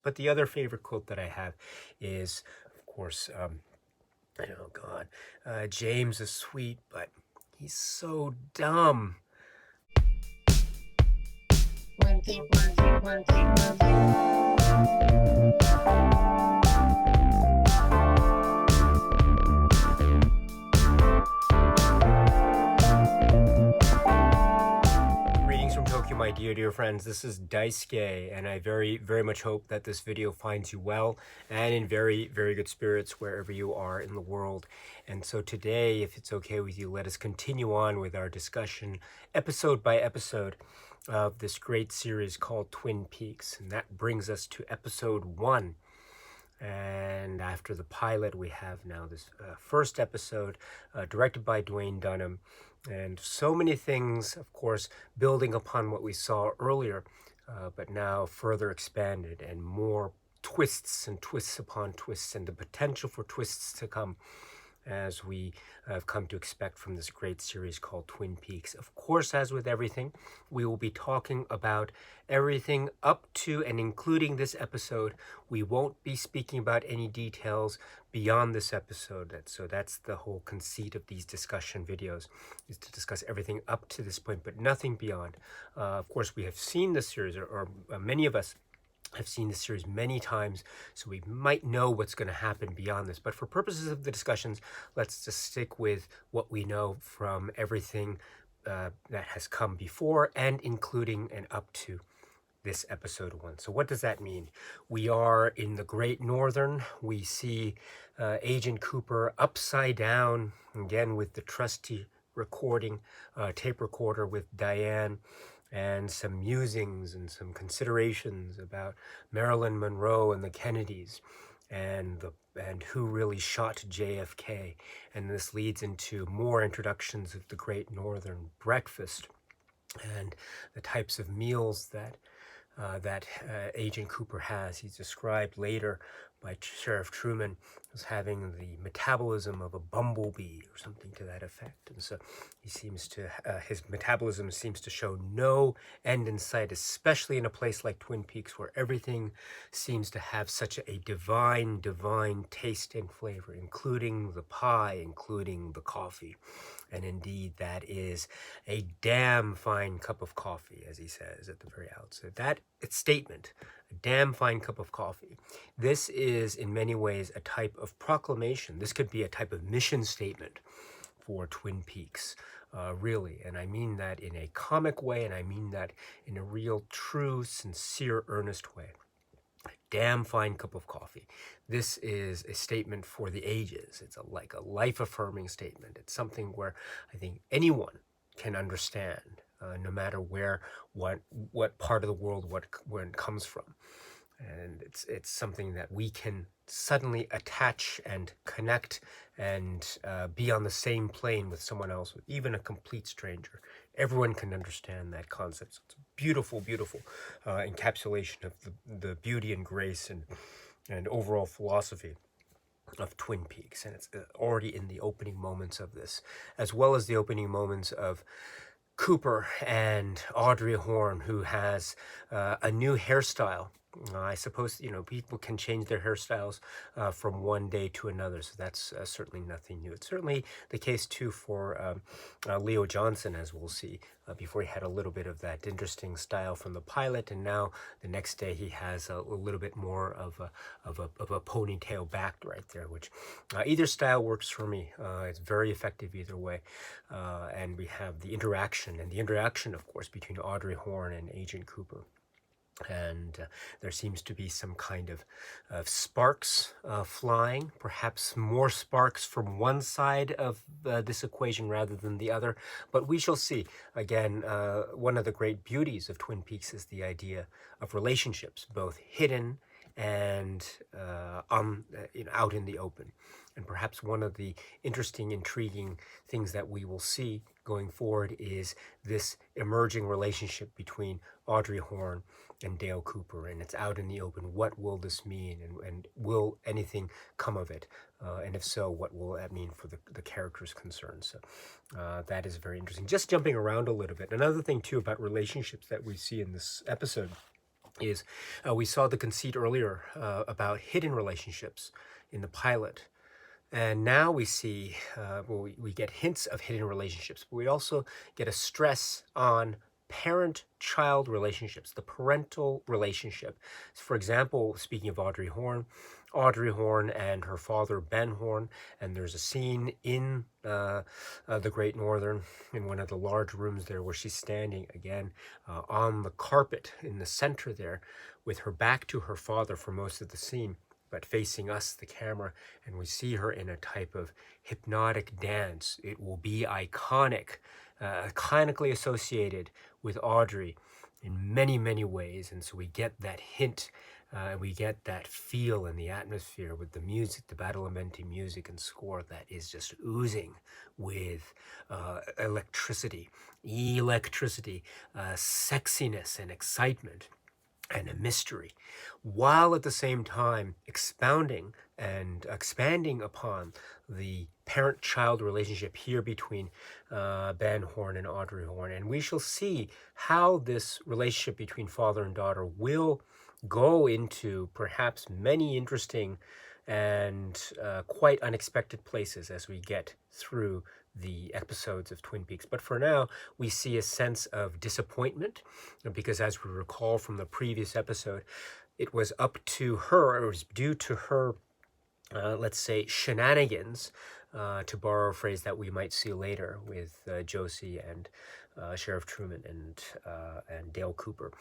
But the other favorite quote that I have is, of course, oh God, James is sweet, but he's so dumb. Monkey, monkey, monkey, monkey. Greetings from Tokyo, my dear friends. This is Daisuke, and I very much hope that this video finds you well and in very good spirits wherever you are in the world. And so today, if it's okay with you, let us continue on with our discussion, episode by episode, of this great series called Twin Peaks. And that brings us to episode 1. And after the pilot, we have now this first episode, directed by Dwayne Dunham. And so many things, of course, building upon what we saw earlier, but now further expanded, and more twists and twists upon twists, and the potential for twists to come, as we have come to expect from this great series called Twin Peaks. Of course, as with everything, we will be talking about everything up to and including this episode. We won't be speaking about any details beyond this episode. So that's the whole conceit of these discussion videos, is to discuss everything up to this point, but nothing beyond. Of course, we have seen this series, or many of us have seen this series many times, so we might know what's going to happen beyond this. But for purposes of the discussions, let's just stick with what we know from everything that has come before and including and up to this episode 1. So what does that mean? We are in the Great Northern. We see Agent Cooper upside down, again with the trusty recording, tape recorder with Diane, and some musings and some considerations about Marilyn Monroe and the Kennedys, and who really shot JFK. And this leads into more introductions of the Great Northern breakfast and the types of meals that Agent Cooper has. He's described later by Sheriff Truman as having the metabolism of a bumblebee or something to that effect. And so he seems to, his metabolism seems to show no end in sight, especially in a place like Twin Peaks, where everything seems to have such a divine taste and flavor, including the pie, including the coffee. And indeed, that is a damn fine cup of coffee, as he says at the very outset. That statement, a damn fine cup of coffee, this is in many ways a type of proclamation. This could be a type of mission statement for Twin Peaks, really. And I mean that in a comic way, and I mean that in a real, true, sincere, earnest way. A damn fine cup of coffee. This is a statement for the ages. It's like a life-affirming statement. It's something where I think anyone can understand, no matter what part of the world where it comes from. And it's something that we can suddenly attach and connect and be on the same plane with someone else, even a complete stranger. Everyone can understand that concept. So it's a beautiful encapsulation of the beauty and grace and overall philosophy of Twin Peaks. And it's already in the opening moments of this, as well as the opening moments of Cooper and Audrey Horne, who has a new hairstyle. I suppose, people can change their hairstyles from one day to another, so that's certainly nothing new. It's certainly the case, too, for Leo Johnson, as we'll see. Before, he had a little bit of that interesting style from the pilot, and now the next day he has a little bit more of a ponytail back right there, which either style works for me. It's very effective either way. And we have the interaction, of course, between Audrey Horne and Agent Cooper. And there seems to be some kind of sparks flying, perhaps more sparks from one side of this equation rather than the other. But we shall see. Again, one of the great beauties of Twin Peaks is the idea of relationships, both hidden and out in the open. And perhaps one of the interesting, intriguing things that we will see going forward is this emerging relationship between Audrey Horne and Dale Cooper, and it's out in the open. What will this mean, and will anything come of it? And if so, what will that mean for the characters concerned? So that is very interesting. Just jumping around a little bit. Another thing, too, about relationships that we see in this episode is we saw the conceit earlier about hidden relationships in the pilot. And now we see, we get hints of hidden relationships, but we also get a stress on parent-child relationships, the parental relationship. For example, speaking of Audrey Horne and her father, Ben Horne, and there's a scene in the Great Northern, in one of the large rooms there, where she's standing again on the carpet in the center there, with her back to her father for most of the scene, but facing us, the camera, and we see her in a type of hypnotic dance. It will be iconic, iconically associated with Audrey in many, many ways. And so we get that hint, we get that feel in the atmosphere with the music, the Badalamenti music and score that is just oozing with electricity, sexiness and excitement and a mystery, while at the same time expounding and expanding upon the parent-child relationship here between Ben Horne and Audrey Horne. And we shall see how this relationship between father and daughter will go into perhaps many interesting and quite unexpected places as we get through the episodes of Twin Peaks. But for now, we see a sense of disappointment because, as we recall from the previous episode, it was up to her, or it was due to her, let's say, shenanigans, to borrow a phrase that we might see later with Josie and Sheriff Truman and Dale Cooper.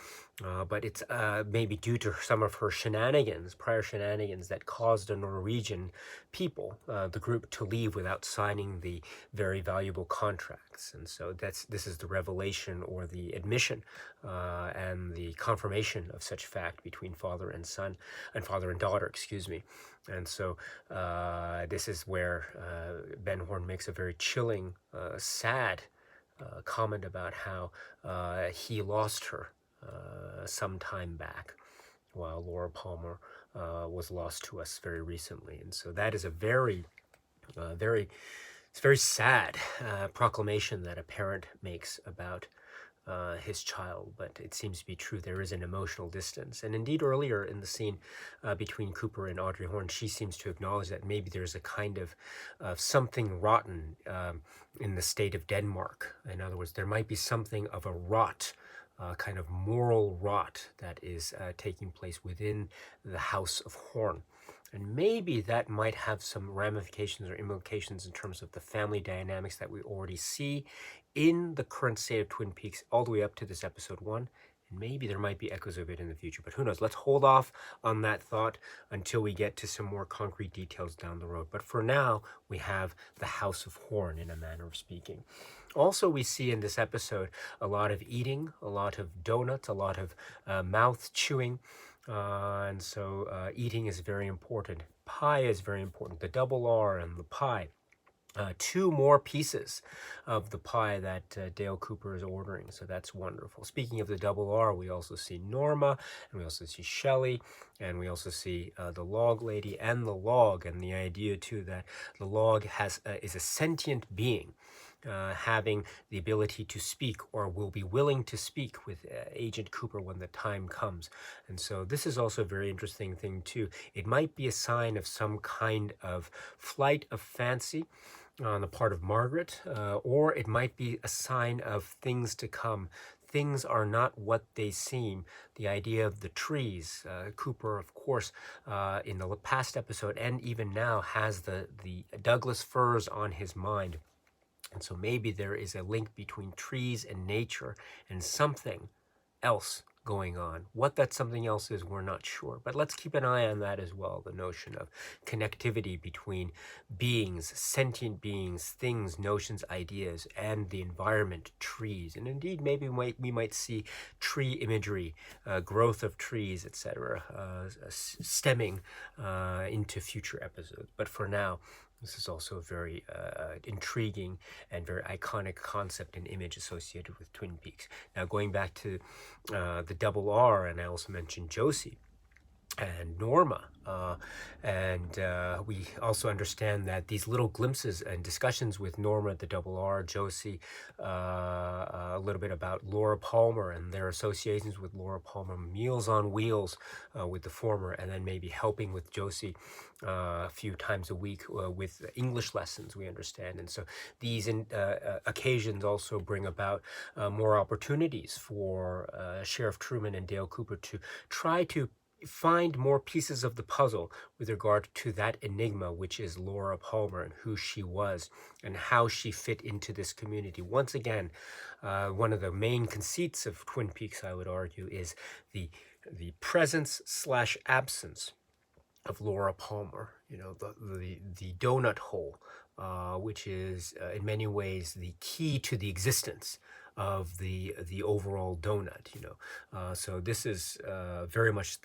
But it's maybe due to some of her shenanigans, prior shenanigans, that caused the Norwegian people, the group, to leave without signing the very valuable contracts. And so this is the revelation, or the admission and the confirmation of such fact between father and son, and father and daughter, excuse me. And so this is where Ben Horne makes a very chilling, sad comment about how he lost her some time back, while Laura Palmer was lost to us very recently. And so that is a very sad proclamation that a parent makes about his child, but it seems to be true. There is an emotional distance. And indeed, earlier in the scene between Cooper and Audrey Horne, she seems to acknowledge that maybe there's a kind of something rotten in the state of Denmark. In other words, there might be something of a rot, kind of moral rot, that is taking place within the House of Horne. And maybe that might have some ramifications or implications in terms of the family dynamics that we already see in the current state of Twin Peaks all the way up to this episode 1. And maybe there might be echoes of it in the future, but who knows? Let's hold off on that thought until we get to some more concrete details down the road. But for now, we have the House of Horne, in a manner of speaking. Also, we see in this episode a lot of eating, a lot of donuts, a lot of mouth chewing. And so eating is very important. Pie is very important. The double R and the pie. 2 more pieces of the pie that Dale Cooper is ordering, so that's wonderful. Speaking of the double R, we also see Norma, and we also see Shelley, and we also see the log lady and the log, and the idea too that the log is a sentient being, having the ability to speak, or will be willing to speak with Agent Cooper when the time comes. And so this is also a very interesting thing too. It might be a sign of some kind of flight of fancy on the part of Margaret, or it might be a sign of things to come. Things are not what they seem. The idea of the trees. Cooper, of course, in the past episode and even now, has the Douglas firs on his mind. And so maybe there is a link between trees and nature and something else going on. What that something else is, we're not sure. But let's keep an eye on that as well, the notion of connectivity between beings, sentient beings, things, notions, ideas, and the environment, trees. And indeed, maybe we might see tree imagery, growth of trees, etc., stemming into future episodes. But for now, this is also a very intriguing and very iconic concept and image associated with Twin Peaks. Now, going back to the double R, and I also mentioned Josie. and Norma. And we also understand that these little glimpses and discussions with Norma, the double R, Josie, a little bit about Laura Palmer and their associations with Laura Palmer, Meals on Wheels with the former, and then maybe helping with Josie a few times a week with English lessons, we understand. And so these occasions also bring about more opportunities for Sheriff Truman and Dale Cooper to try to find more pieces of the puzzle with regard to that enigma, which is Laura Palmer and who she was and how she fit into this community. Once again, one of the main conceits of Twin Peaks, I would argue, is the presence slash absence of Laura Palmer. You know, the donut hole, which is in many ways the key to the existence of the overall donut. You know, so this is very much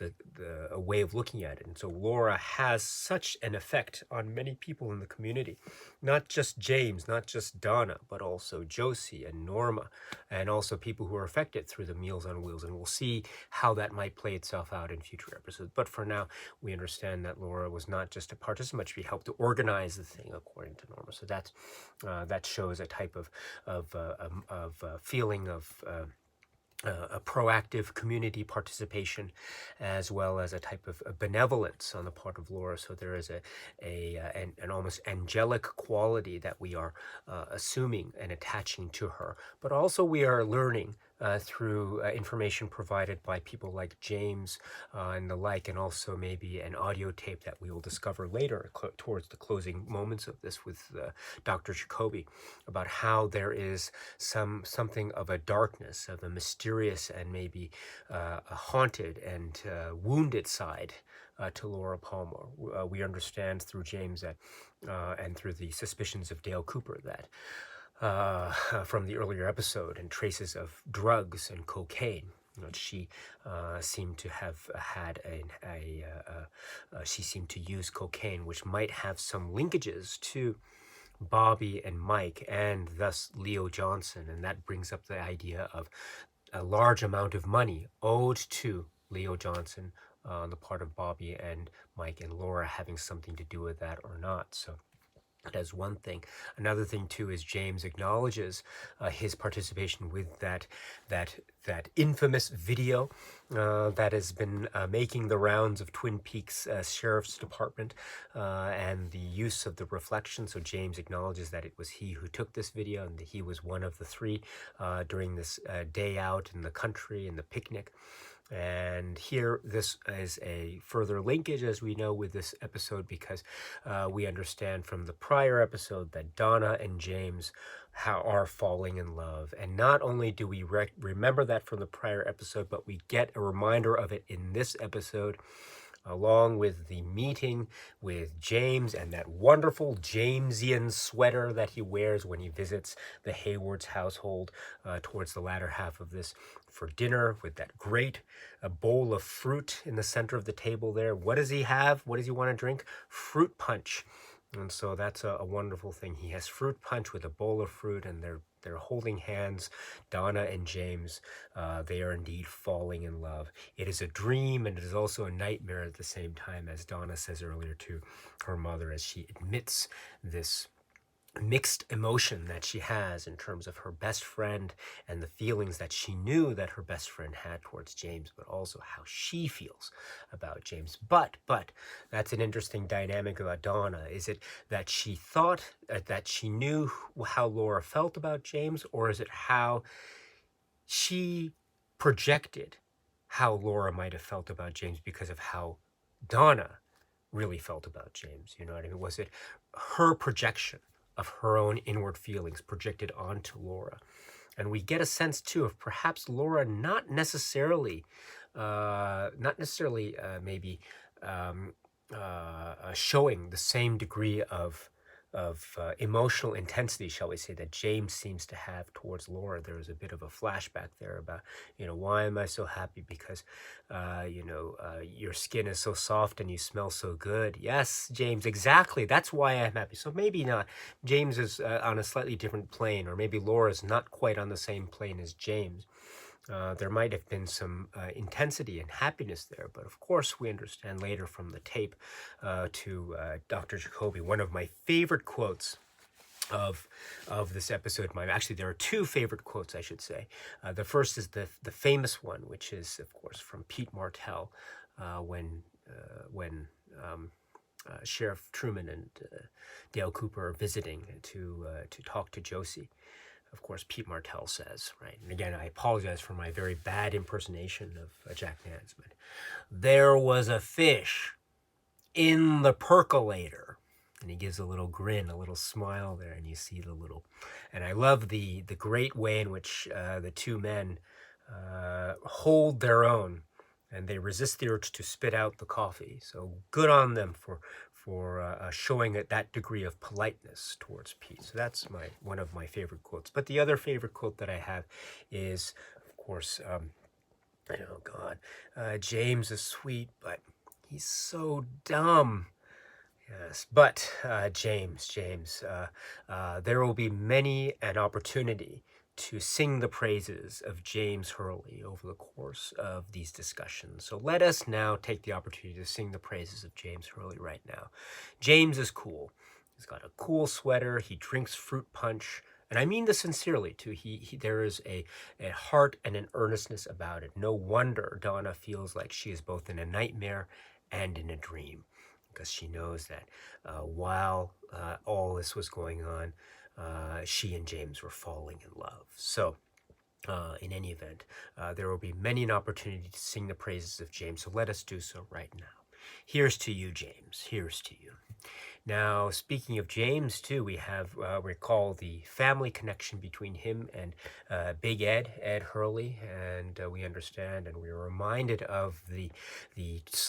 a way of looking at it. And so Laura has such an effect on many people in the community, not just James, not just Donna, but also Josie and Norma, and also people who are affected through the Meals on Wheels. And we'll see how that might play itself out in future episodes. But for now, we understand that Laura was not just a participant; she helped to organize the thing, according to Norma. So that shows a type of feeling of a proactive community participation, as well as a type of benevolence on the part of Laura. So there is an almost angelic quality that we are assuming and attaching to her. But also we are learning through information provided by people like James and the like, and also maybe an audio tape that we will discover later towards the closing moments of this with Dr. Jacoby, about how there is something of a darkness, of a mysterious and maybe a haunted and wounded side to Laura Palmer. We understand through James that, and through the suspicions of Dale Cooper, that from the earlier episode, and traces of drugs and cocaine. You know, she seemed to have had she seemed to use cocaine, which might have some linkages to Bobby and Mike, and thus Leo Johnson. And that brings up the idea of a large amount of money owed to Leo Johnson on the part of Bobby and Mike, and Laura having something to do with that or not. So that's one thing. Another thing too is James acknowledges his participation with that infamous video that has been making the rounds of Twin Peaks Sheriff's Department, and the use of the reflection. So James acknowledges that it was he who took this video, and that he was one of the three during this day out in the country and the picnic. And here, this is a further linkage, as we know, with this episode, because we understand from the prior episode that Donna and James are falling in love. And not only do we remember that from the prior episode, but we get a reminder of it in this episode, along with the meeting with James and that wonderful Jamesian sweater that he wears when he visits the Hayward's household towards the latter half of this for dinner, with that great bowl of fruit in the center of the table there. What does he have? What does he want to drink? Fruit punch. And so that's a wonderful thing. He has fruit punch with a bowl of fruit, and they're holding hands, Donna and James. They are indeed falling in love. It is a dream, and it is also a nightmare at the same time, as Donna says earlier to her mother, as she admits this mixed emotion that she has in terms of her best friend and the feelings that she knew that her best friend had towards James, but also how she feels about James. But that's an interesting dynamic about Donna. Is it that she thought that she knew how Laura felt about James, or is it how she projected how Laura might have felt about James because of how Donna really felt about James? You know what I mean? Was it her projection of her own inward feelings projected onto Laura? And we get a sense too of perhaps Laura not necessarily maybe showing the same degree of emotional intensity, shall we say, that James seems to have towards Laura. There was a bit of a flashback there about, why am I so happy? Because, your skin is so soft and you smell so good. Yes, James, exactly. That's why I'm happy. So maybe not. James is on a slightly different plane, or maybe Laura's not quite on the same plane as James. There might have been some intensity and happiness there, but of course, we understand later from the tape to Dr. Jacoby, one of my favorite quotes of this episode. Actually, there are two favorite quotes, I should say. The first is the famous one, which is, of course, from Pete Martell when Sheriff Truman and Dale Cooper are visiting to talk to Josie. Of course, Pete Martell says, right, and again, I apologize for my very bad impersonation of Jack Nance, but there was a fish in the percolator. And he gives a little grin, a little smile there, and you see the little, and I love the great way in which the two men hold their own, and they resist the urge to spit out the coffee. So good on them for showing that degree of politeness towards Pete. So that's one of my favorite quotes. But the other favorite quote that I have is, of course, oh God, James is sweet, but he's so dumb. Yes, but James, there will be many an opportunity to sing the praises of James Hurley over the course of these discussions. So let us now take the opportunity to sing the praises of James Hurley right now. James is cool. He's got a cool sweater. He drinks fruit punch. And I mean this sincerely, too. There is a heart and an earnestness about it. No wonder Donna feels like she is both in a nightmare and in a dream, because she knows that while all this was going on, she and James were falling in love. So in any event, there will be many an opportunity to sing the praises of James, so let us do so right now. Here's to you, James. Here's to you. Now, speaking of James, too, we have, recall the family connection between him and Big Ed Hurley, and we understand and we're reminded of the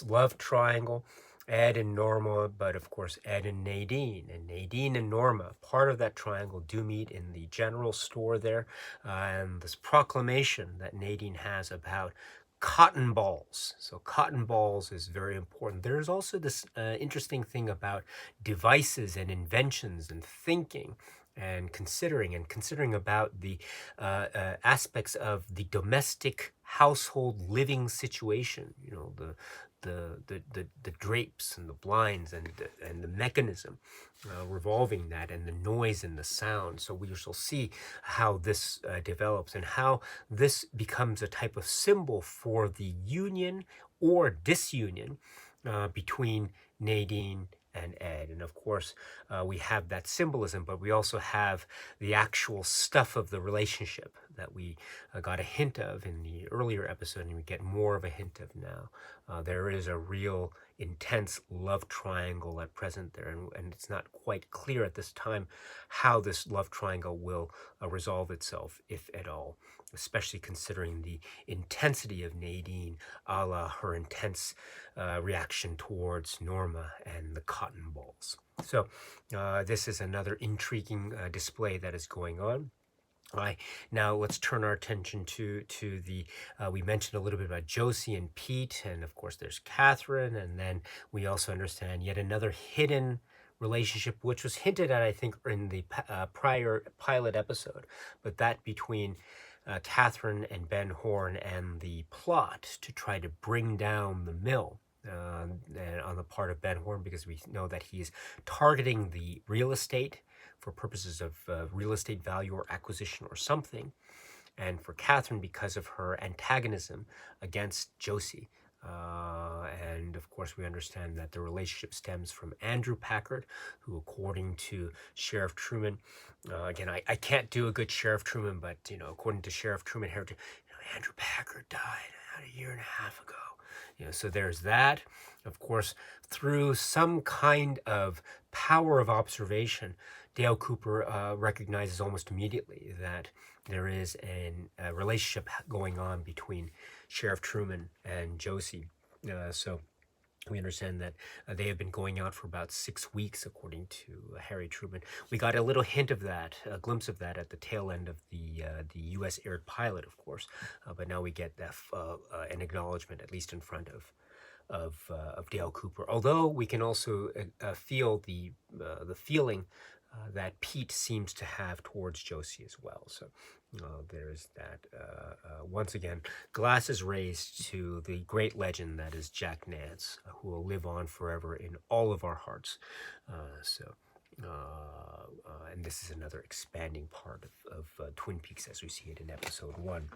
love triangle, Ed and Norma, but of course Ed and Nadine. And Nadine and Norma, part of that triangle, do meet in the general store there. And this proclamation that Nadine has about cotton balls. So cotton balls is very important. There's also this interesting thing about devices and inventions and thinking and considering about the aspects of the domestic household living situation. You know, the drapes and the blinds and the mechanism revolving that, and the noise and the sound. So we shall see how this develops and how this becomes a type of symbol for the union or disunion between Nadine and Ed. And of course, we have that symbolism, but we also have the actual stuff of the relationship that we got a hint of in the earlier episode, and we get more of a hint of now. There is a real intense love triangle at present there, and it's not quite clear at this time how this love triangle will resolve itself, if at all, especially considering the intensity of Nadine, a la her intense reaction towards Norma and the cotton balls. So this is another intriguing display that is going on. Now let's turn our attention to the, we mentioned a little bit about Josie and Pete, and of course there's Catherine, and then we also understand yet another hidden relationship, which was hinted at, I think, in the prior pilot episode, but that between Catherine and Ben Horn, and the plot to try to bring down the mill and on the part of Ben Horn, because we know that he's targeting the real estate for purposes of real estate value or acquisition or something, and for Catherine because of her antagonism against Josie. And of course, we understand that the relationship stems from Andrew Packard, who, according to Sheriff Truman, again, I can't do a good Sheriff Truman, but according to Sheriff Truman, Andrew Packard died about a year and a half ago. So there's that. Of course, through some kind of power of observation, Dale Cooper recognizes almost immediately that there is a relationship going on between Sheriff Truman and Josie. So we understand that they have been going out for about 6 weeks, according to Harry Truman. We got a little hint of that, a glimpse of that at the tail end of the U.S. aired pilot, of course. But now we get that an acknowledgement, at least in front of Dale Cooper. Although we can also feel the feeling that Pete seems to have towards Josie as well. So there's that. Once again, glass is raised to the great legend that is Jack Nance, who will live on forever in all of our hearts. And this is another expanding part of Twin Peaks as we see it in episode 1.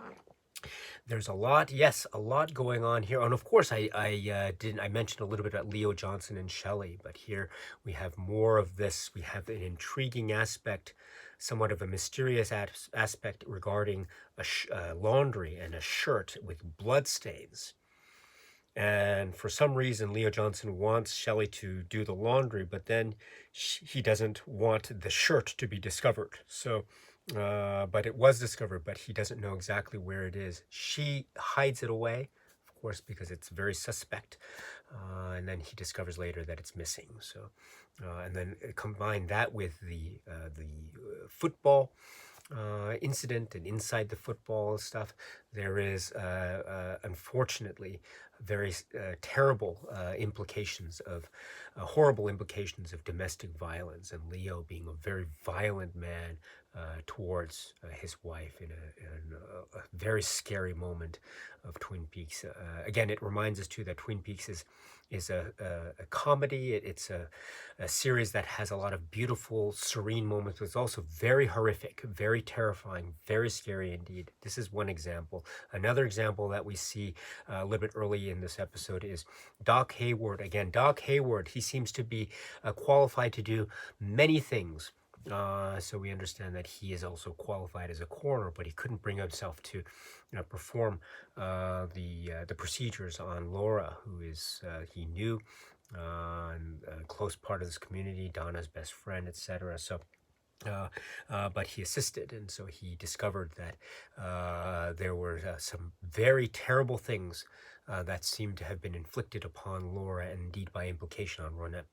There's a lot, yes, a lot going on here, and of course, I mentioned a little bit about Leo Johnson and Shelley, but here we have more of this. We have an intriguing aspect, somewhat of a mysterious aspect regarding a laundry and a shirt with bloodstains. And for some reason, Leo Johnson wants Shelley to do the laundry, but then he doesn't want the shirt to be discovered. So, but it was discovered, but he doesn't know exactly where it is. She hides it away, of course, because it's very suspect. And then he discovers later that it's missing. So, and then combine that with the football incident, and inside the football stuff, there is unfortunately very terrible implications of horrible implications of domestic violence, and Leo being a very violent man towards his wife in a very scary moment of Twin Peaks. Again, it reminds us too that Twin Peaks is a comedy. It's a series that has a lot of beautiful, serene moments, but it's also very horrific, very terrifying, very scary indeed. This is one example. Another example that we see a little bit early in this episode is Doc Hayward. Again, Doc Hayward, he seems to be qualified to do many things. So we understand that he is also qualified as a coroner, but he couldn't bring himself to perform the procedures on Laura, who is he knew, and a close part of this community, Donna's best friend, etc. So. But he assisted, and so he discovered that there were some very terrible things that seemed to have been inflicted upon Laura, and indeed by implication on Ronette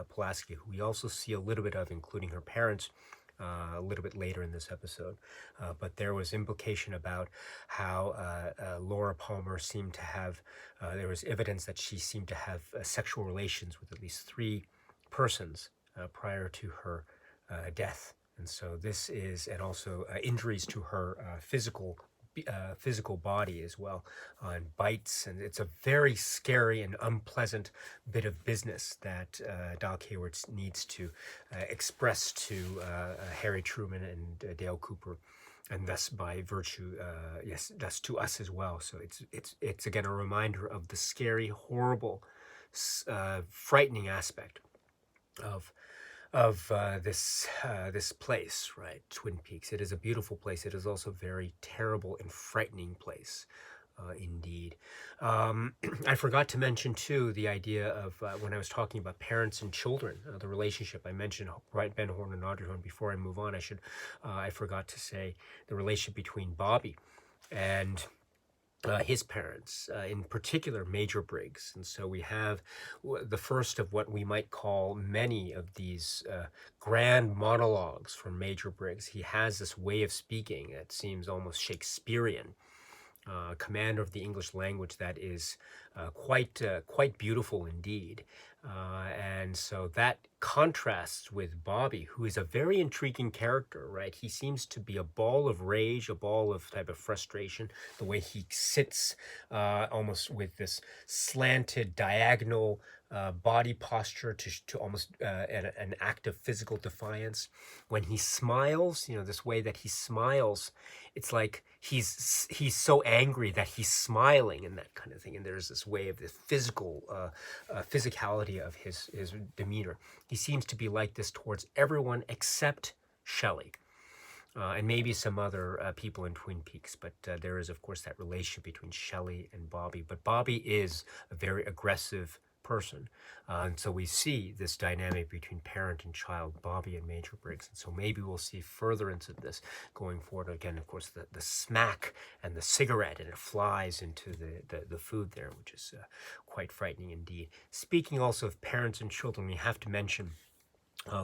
Pulaski, who we also see a little bit of, including her parents, a little bit later in this episode. But there was implication about how Laura Palmer seemed to have, there was evidence that she seemed to have sexual relations with at least 3 persons prior to her death. And so this is, and also injuries to her physical body as well, and bites, and it's a very scary and unpleasant bit of business that Doc Hayward needs to express to Harry Truman and Dale Cooper, and thus by virtue, yes, thus to us as well. So it's again a reminder of the scary, horrible, frightening aspect of this place, right? Twin Peaks. It is a beautiful place. It is also a very terrible and frightening place, indeed. I forgot to mention too the idea of when I was talking about parents and children, the relationship. I mentioned Ben Horne and Audrey Horne. Before I move on, I forgot to say the relationship between Bobby and his parents, in particular Major Briggs. And so we have the first of what we might call many of these grand monologues from Major Briggs. He has this way of speaking that seems almost Shakespearean, command of the English language that is quite beautiful indeed. And so that contrasts with Bobby, who is a very intriguing character, right? He seems to be a ball of rage, a ball of type of frustration, the way he sits almost with this slanted, diagonal body posture to almost an act of physical defiance. When he smiles, this way that he smiles, it's like he's so angry that he's smiling and that kind of thing. And there's this way of this physicality of his demeanor. He seems to be like this towards everyone except Shelley. And maybe some other people in Twin Peaks, but there is, of course, that relationship between Shelley and Bobby. But Bobby is a very aggressive person. And so we see this dynamic between parent and child, Bobby and Major Briggs. And so maybe we'll see furtherance of this going forward. Again, of course, the smack and the cigarette, and it flies into the food there, which is quite frightening indeed. Speaking also of parents and children, we have to mention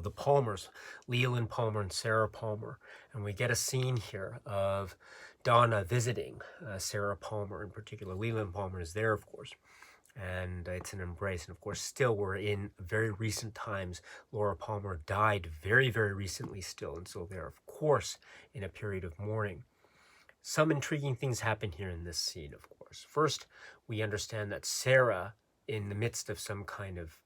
the Palmers, Leland Palmer and Sarah Palmer. And we get a scene here of Donna visiting Sarah Palmer in particular. Leland Palmer is there, of course. and it's an embrace. And of course, still we're in very recent times. Laura Palmer died very, very recently still, and so they're of course in a period of mourning. Some intriguing things happen here in this scene, of course. First, we understand that Sarah, in the midst of some kind of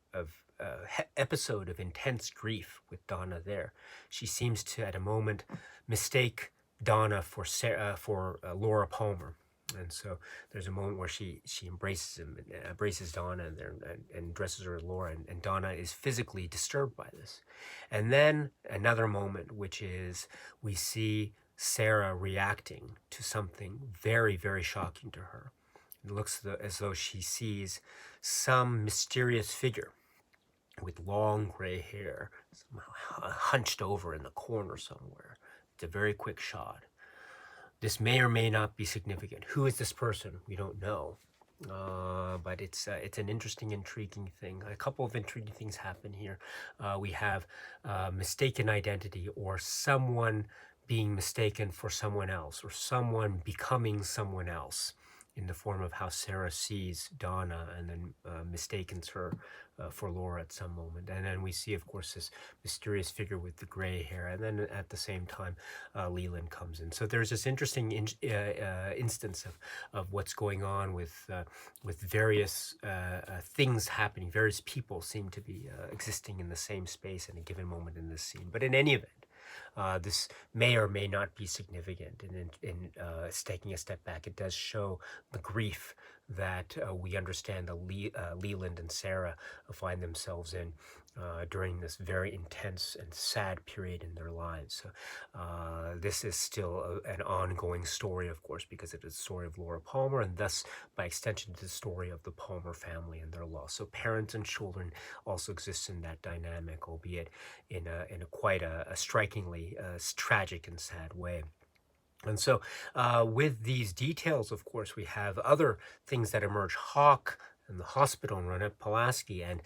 episode of intense grief with Donna there, she seems to, at a moment, mistake Donna for Laura Palmer. And so there's a moment where she embraces him, embraces Donna, and dresses her as Laura, and Donna is physically disturbed by this. And then another moment, which is we see Sarah reacting to something very, very shocking to her. It looks as though she sees some mysterious figure with long gray hair, somehow hunched over in the corner somewhere. It's a very quick shot. This may or may not be significant. Who is this person? We don't know. But it's an interesting, intriguing thing. A couple of intriguing things happen here. We have mistaken identity, or someone being mistaken for someone else, or someone becoming someone else, in the form of how Sarah sees Donna and then mistakes her for Laura at some moment. And then we see, of course, this mysterious figure with the gray hair. And then at the same time, Leland comes in. So there's this interesting instance of what's going on with various things happening. Various people seem to be existing in the same space in a given moment in this scene. But in any event, this may or may not be significant. And in taking a step back, it does show the grief that we understand Leland and Sarah find themselves in during this very intense and sad period in their lives. So this is still an ongoing story, of course, because it is the story of Laura Palmer, and thus, by extension, the story of the Palmer family and their loss. So parents and children also exist in that dynamic, albeit in a quite a strikingly tragic and sad way. And so with these details, of course, we have other things that emerge. Hawk in the hospital in Ronette Pulaski, and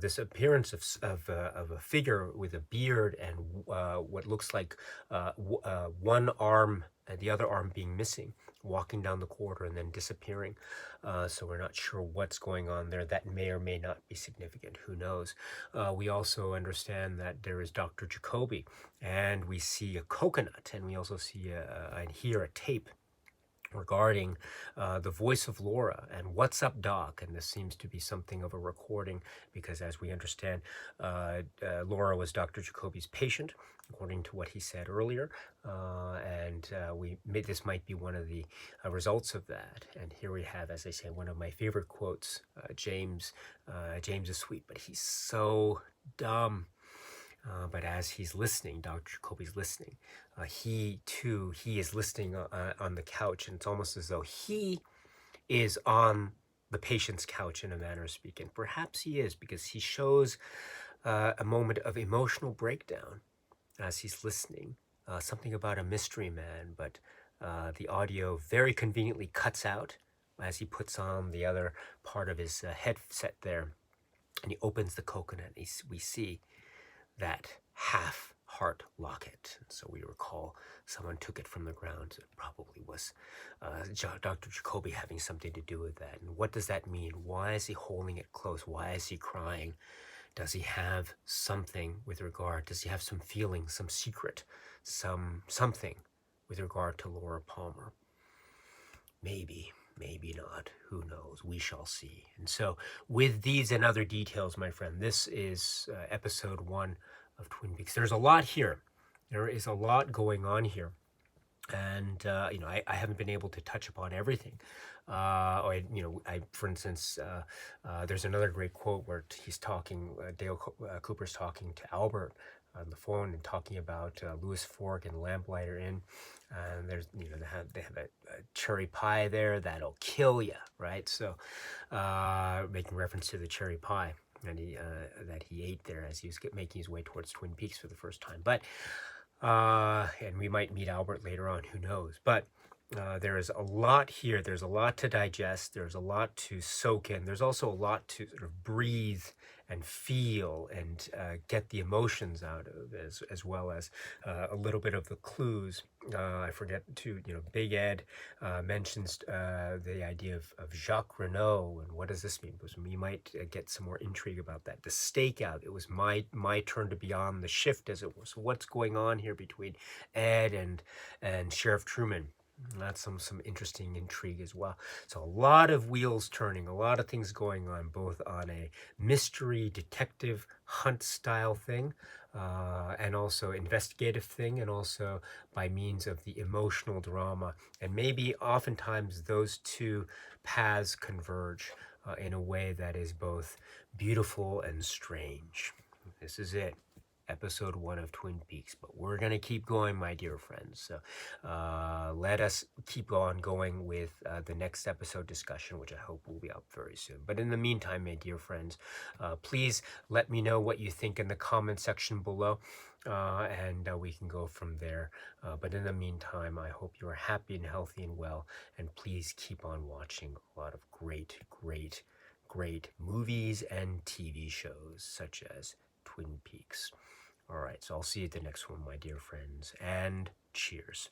this appearance of a figure with a beard and what looks like one arm and the other arm being missing, walking down the corridor and then disappearing. So we're not sure what's going on there. That may or may not be significant. Who knows? We also understand that there is Dr. Jacoby, and we see a coconut, and we also see and hear a tape regarding the voice of Laura and "What's up, Doc?" And this seems to be something of a recording, because as we understand, Laura was Dr. Jacoby's patient, according to what he said earlier, and this might be one of the results of that. And here we have, as I say, one of my favorite quotes. James is sweet, but he's so dumb. But as he's listening, Dr. Jacoby's listening, he is listening on the couch, and it's almost as though he is on the patient's couch, in a manner of speaking. Perhaps he is, because he shows a moment of emotional breakdown as he's listening, something about a mystery man, but the audio very conveniently cuts out as he puts on the other part of his headset there, and he opens the coconut, and we see that half heart locket. And so we recall someone took it from the ground. It probably was Dr. Jacoby having something to do with that. And what does that mean? Why is he holding it close? Why is he crying? Does he have something with regard? Does he have some feeling, some secret, something with regard to Laura Palmer? Maybe. Maybe not. Who knows? We shall see. And so with these and other details, my friend, this is episode 1 of Twin Peaks. There's a lot here. There is a lot going on here. And, I haven't been able to touch upon everything. For instance, there's another great quote where he's talking, Dale Cooper's talking to Albert on the phone and talking about Louis Fork and Lamplighter Inn. And there's, they have a cherry pie there that'll kill you, right? So, making reference to the cherry pie and that he ate there as he was making his way towards Twin Peaks for the first time. But and we might meet Albert later on, who knows? But There is a lot here. There's a lot to digest. There's a lot to soak in. There's also a lot to sort of breathe and feel and get the emotions out of, as well as a little bit of the clues. I forget to, Big Ed mentions the idea of Jacques Renault, and what does this mean? Because we might get some more intrigue about that. The stakeout. It was my turn to be on the shift, as it was. So what's going on here between Ed and Sheriff Truman? That's some interesting intrigue as well. So a lot of wheels turning, a lot of things going on, both on a mystery detective hunt style thing, and also investigative thing, and also by means of the emotional drama. And maybe oftentimes those two paths converge in a way that is both beautiful and strange. This is it. Episode 1 of Twin Peaks, but we're going to keep going, my dear friends. So let us keep on going with the next episode discussion, which I hope will be up very soon. But in the meantime, my dear friends, please let me know what you think in the comment section below, and we can go from there. But in the meantime, I hope you are happy and healthy and well, and please keep on watching a lot of great movies and TV shows such as Twin Peaks. All right, so I'll see you at the next one, my dear friends, and cheers.